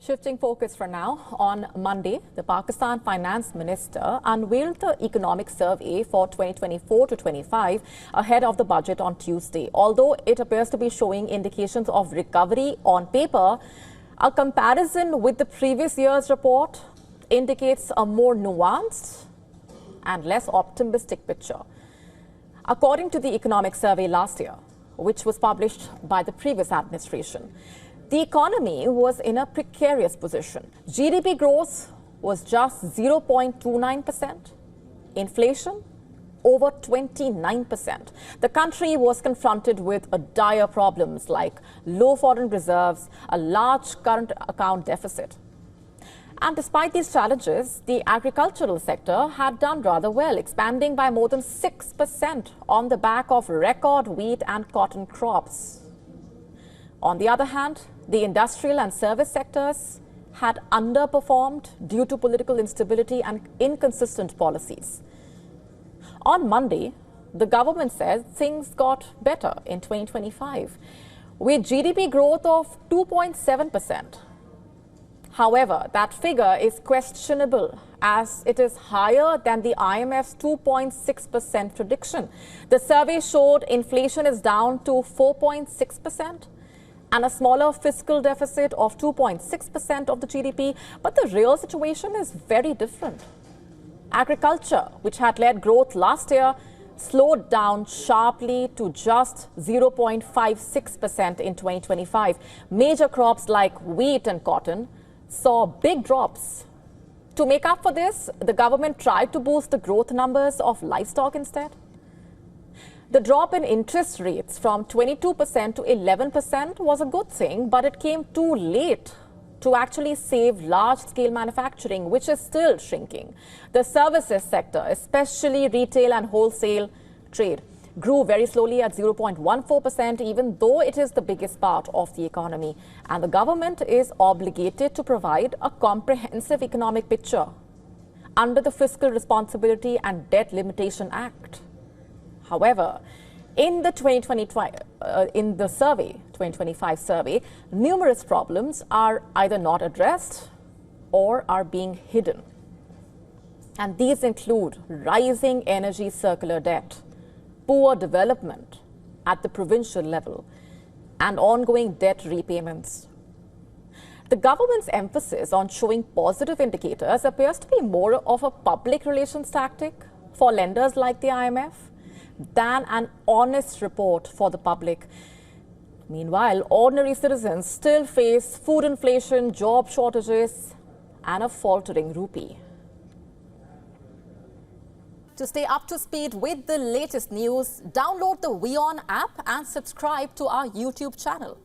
Shifting focus for now, on Monday, the Pakistan Finance Minister unveiled the economic survey for 2024 to 25 ahead of the budget on Tuesday. Although it appears to be showing indications of recovery on paper, a comparison with the previous year's report indicates a more nuanced and less optimistic picture. According to the economic survey last year, which was published by the previous administration, the economy was in a precarious position. GDP growth was just 0.29%. Inflation, over 29%. The country was confronted with dire problems like low foreign reserves, a large current account deficit. And despite these challenges, the agricultural sector had done rather well, expanding by more than 6% on the back of record wheat and cotton crops. On the other hand, the industrial and service sectors had underperformed due to political instability and inconsistent policies. On Monday, the government said things got better in 2025, with GDP growth of 2.7%. However, that figure is questionable as it is higher than the IMF's 2.6% prediction. The survey showed inflation is down to 4.6%. and a smaller fiscal deficit of 2.6% of the GDP. But the real situation is very different. Agriculture, which had led growth last year, slowed down sharply to just 0.56% in 2025. Major crops like wheat and cotton saw big drops. To make up for this, the government tried to boost the growth numbers of livestock instead. The drop in interest rates from 22% to 11% was a good thing, but it came too late to actually save large-scale manufacturing, which is still shrinking. The services sector, especially retail and wholesale trade, grew very slowly at 0.14%, even though it is the biggest part of the economy. And the government is obligated to provide a comprehensive economic picture under the Fiscal Responsibility and Debt Limitation Act. However, in the 2025 survey, numerous problems are either not addressed or are being hidden. And these include rising energy circular debt, poor development at the provincial level, and ongoing debt repayments. The government's emphasis on showing positive indicators appears to be more of a public relations tactic for lenders like the IMF than an honest report for the public. Meanwhile, ordinary citizens still face food inflation, job shortages, and a faltering rupee. To stay up to speed with the latest news, download the WION app and subscribe to our YouTube channel.